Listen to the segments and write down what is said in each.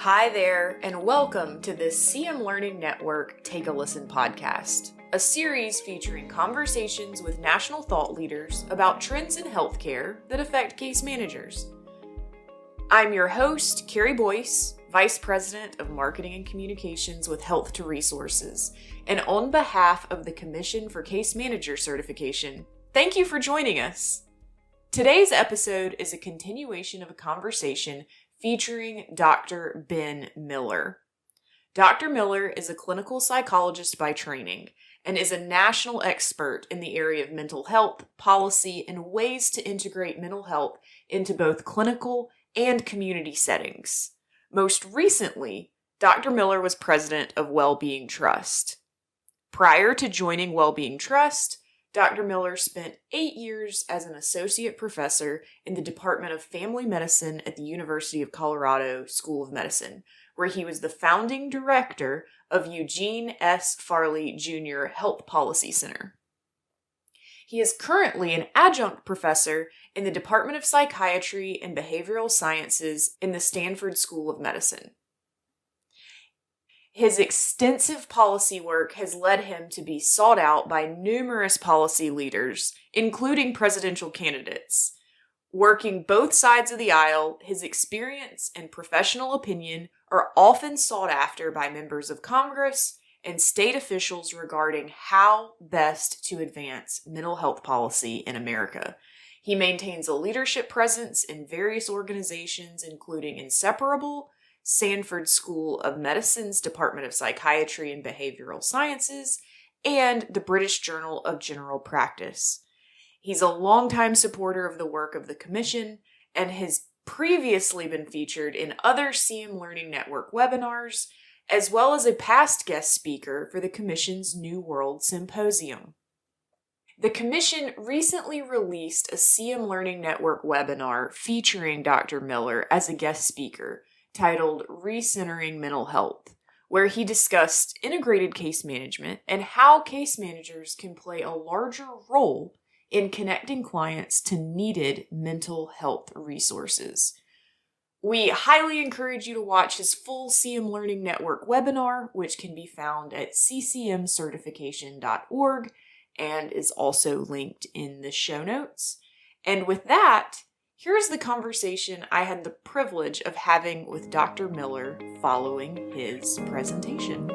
Hi there, and welcome to the CM Learning Network Take a Listen podcast, a series featuring conversations with national thought leaders about trends in healthcare that affect case managers. I'm your host, Keri Boyce, Vice President of Marketing and Communications with Health to Resources, and on behalf of the Commission for Case Manager Certification, thank you for joining us. Today's episode is a continuation of a conversation featuring Dr. Ben Miller. Dr. Miller is a clinical psychologist by training and is a national expert in the area of mental health, policy, and ways to integrate mental health into both clinical and community settings. Most recently, Dr. Miller was president of Wellbeing Trust. Prior to joining Wellbeing Trust, Dr. Miller spent 8 years as an associate professor in the Department of Family Medicine at the University of Colorado School of Medicine, where he was the founding director of Eugene S. Farley Jr. Health Policy Center. He is currently an adjunct professor in the Department of Psychiatry and Behavioral Sciences in the Stanford School of Medicine. His extensive policy work has led him to be sought out by numerous policy leaders, including presidential candidates. Working both sides of the aisle, his experience and professional opinion are often sought after by members of Congress and state officials regarding how best to advance mental health policy in America. He maintains a leadership presence in various organizations, including Inseparable, Stanford School of Medicine's Department of Psychiatry and Behavioral Sciences, and the British Journal of General Practice. He's a longtime supporter of the work of the Commission and has previously been featured in other CM Learning Network webinars, as well as a past guest speaker for the Commission's New World Symposium. The Commission recently released a CM Learning Network webinar featuring Dr. Miller as a guest speaker, titled Recentering Mental Health, where he discussed integrated case management and how case managers can play a larger role in connecting clients to needed mental health resources. We highly encourage you to watch his full CM Learning Network webinar, which can be found at ccmcertification.org and is also linked in the show notes. And with that, here's the conversation I had the privilege of having with Dr. Miller following his presentation.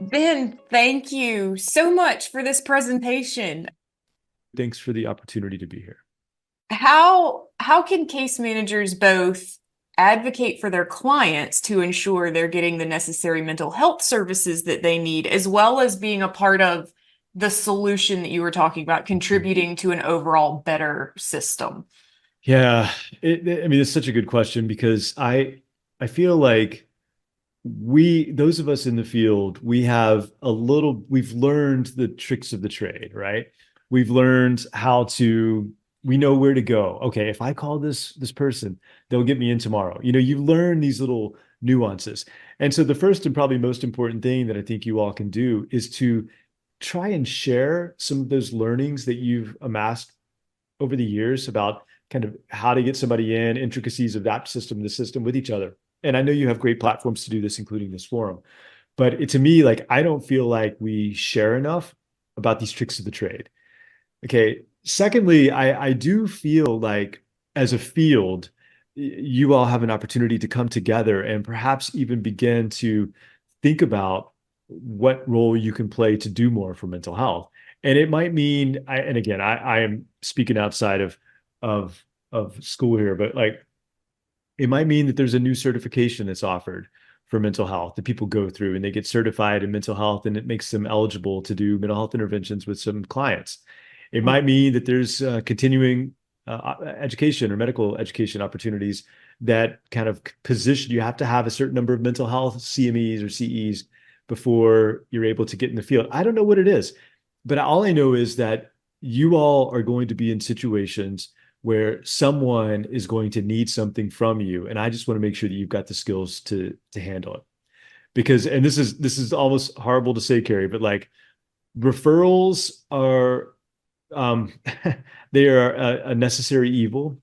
Ben, thank you so much for this presentation. Thanks for the opportunity to be here. How can case managers both advocate for their clients to ensure they're getting the necessary mental health services that they need, as well as being a part of the solution that you were talking about, contributing to an overall better system? Yeah, it's such a good question because I feel like those of us in the field, we've learned the tricks of the trade, right? We've learned we know where to go. Okay, if I call this person, they'll get me in tomorrow. You learn these little nuances. And so the first and probably most important thing that I think you all can do is to try and share some of those learnings that you've amassed over the years about kind of how to get somebody in, intricacies of that system, the system with each other. And I know you have great platforms to do this, including this forum. But to me, I don't feel like we share enough about these tricks of the trade. Okay. Secondly, I do feel like as a field, you all have an opportunity to come together and perhaps even begin to think about what role you can play to do more for mental health. And it might mean, I am speaking outside of school here, but it might mean that there's a new certification that's offered for mental health that people go through and they get certified in mental health, and it makes them eligible to do mental health interventions with some clients. It might mean that there's continuing education or medical education opportunities that kind of position you have to have a certain number of mental health CMEs or CEs before you're able to get in the field. I don't know what it is, but all I know is that you all are going to be in situations where someone is going to need something from you. And I just want to make sure that you've got the skills to handle it. Because, and this is almost horrible to say, Keri, but referrals are, they are a necessary evil.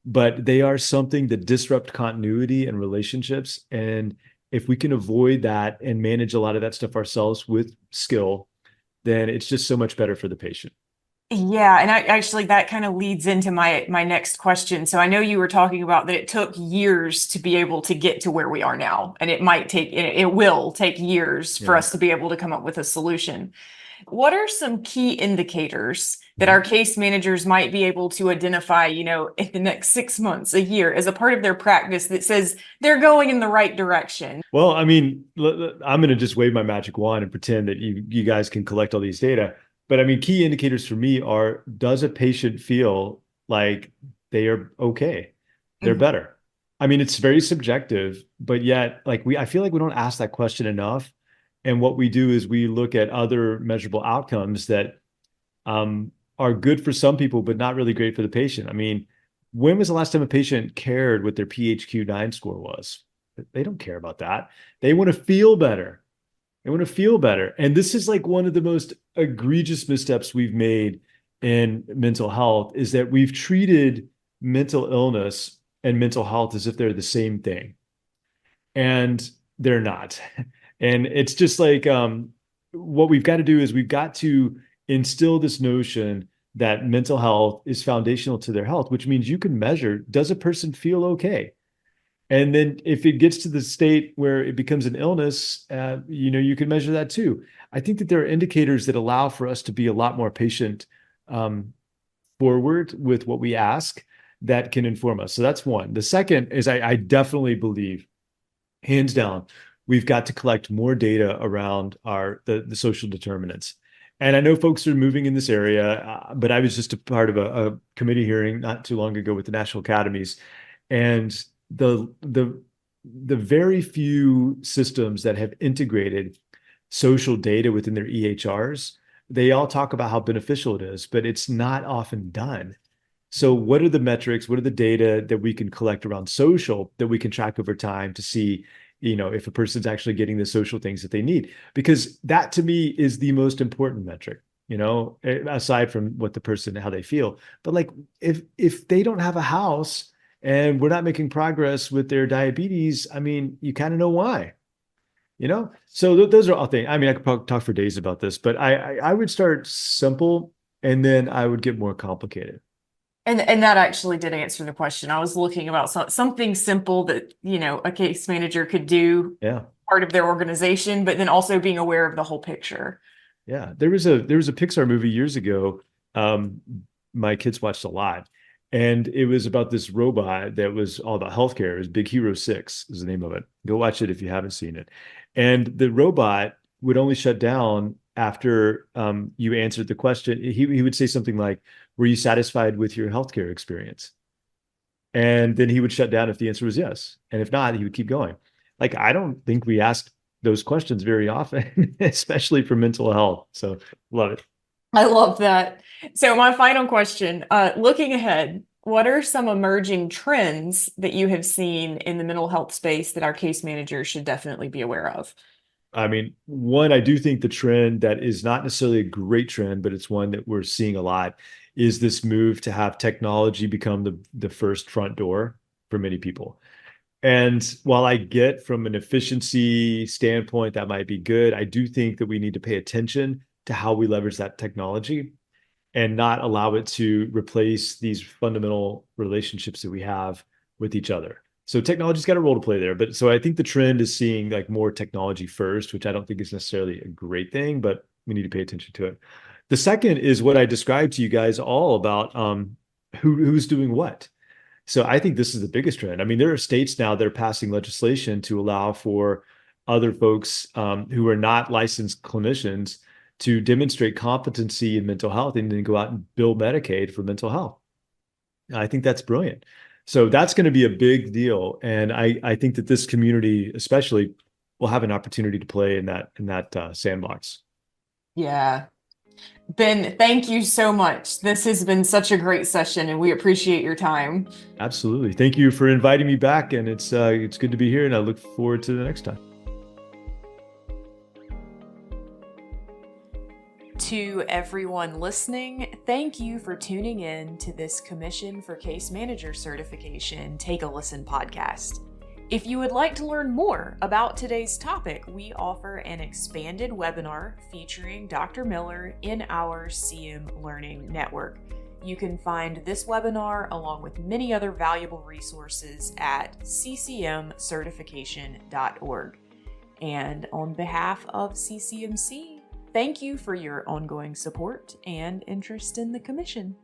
but they are something that disrupt continuity and relationships. And if we can avoid that and manage a lot of that stuff ourselves with skill, then it's just so much better for the patient. Yeah, and actually that kind of leads into my next question. So I know you were talking about that it took years to be able to get to where we are now, and it will take years for Yeah. us to be able to come up with a solution. What are some key indicators that Mhm. our case managers might be able to identify, in the next 6 months, a year, as a part of their practice that says they're going in the right direction? Well, I mean, I'm going to just wave my magic wand and pretend that you guys can collect all these data. But I mean, key indicators for me are, does a patient feel like they are okay? They're Mhm. better. I mean, it's very subjective, but yet I feel like we don't ask that question enough. And what we do is we look at other measurable outcomes that are good for some people, but not really great for the patient. I mean, when was the last time a patient cared what their PHQ-9 score was? They don't care about that. They want to feel better. They want to feel better. And this is like one of the most egregious missteps we've made in mental health, is that we've treated mental illness and mental health as if they're the same thing. And they're not. And it's just like, what we've got to do is we've got to instill this notion that mental health is foundational to their health, which means you can measure, does a person feel okay? And then if it gets to the state where it becomes an illness, you can measure that too. I think that there are indicators that allow for us to be a lot more patient um, forward with what we ask, that can inform us. So that's one. The second is, I definitely believe, hands down, we've got to collect more data around the social determinants. And I know folks are moving in this area, but I was just a part of a committee hearing not too long ago with the National Academies, and the very few systems that have integrated social data within their EHRs, they all talk about how beneficial it is, but it's not often done. So what are the metrics? What are the data that we can collect around social that we can track over time to see, if a person's actually getting the social things that they need? Because that to me is the most important metric, aside from what the person, how they feel. But like, if they don't have a house and we're not making progress with their diabetes, I mean, you kind of know why. So those are all things. I mean, I could probably talk for days about this, but I would start simple and then I would get more complicated. And that actually did answer the question. I was looking about something simple that, a case manager could do, Yeah. part of their organization, but then also being aware of the whole picture. Yeah, there was a Pixar movie years ago. Um, my kids watched a lot, and it was about this robot that was all about healthcare. It was Big Hero 6 is the name of it. Go watch it if you haven't seen it. And the robot would only shut down after you answered the question. He would say something like, "Were you satisfied with your healthcare experience?" And then he would shut down if the answer was yes. And if not, he would keep going. Like, I don't think we ask those questions very often, especially for mental health. So love it. I love that. So my final question, looking ahead, what are some emerging trends that you have seen in the mental health space that our case managers should definitely be aware of? I mean, one, I do think the trend that is not necessarily a great trend, but it's one that we're seeing a lot, is this move to have technology become the first front door for many people. And while I get from an efficiency standpoint that might be good, I do think that we need to pay attention to how we leverage that technology and not allow it to replace these fundamental relationships that we have with each other. So technology's got a role to play there. But so I think the trend is seeing like more technology first, which I don't think is necessarily a great thing, but we need to pay attention to it. The second is what I described to you guys all about who's doing what. So I think this is the biggest trend. I mean, there are states now that are passing legislation to allow for other folks who are not licensed clinicians to demonstrate competency in mental health and then go out and bill Medicaid for mental health. I think that's brilliant. So that's going to be a big deal, and I think that this community, especially, will have an opportunity to play in that sandbox. Yeah. Ben, thank you so much. This has been such a great session, and we appreciate your time. Absolutely. Thank you for inviting me back, and it's good to be here, and I look forward to the next time. To everyone listening, thank you for tuning in to this Commission for Case Manager Certification Take a Listen podcast. If you would like to learn more about today's topic, we offer an expanded webinar featuring Dr. Miller in our CM Learning Network. You can find this webinar along with many other valuable resources at ccmcertification.org. And on behalf of CCMC, thank you for your ongoing support and interest in the Commission.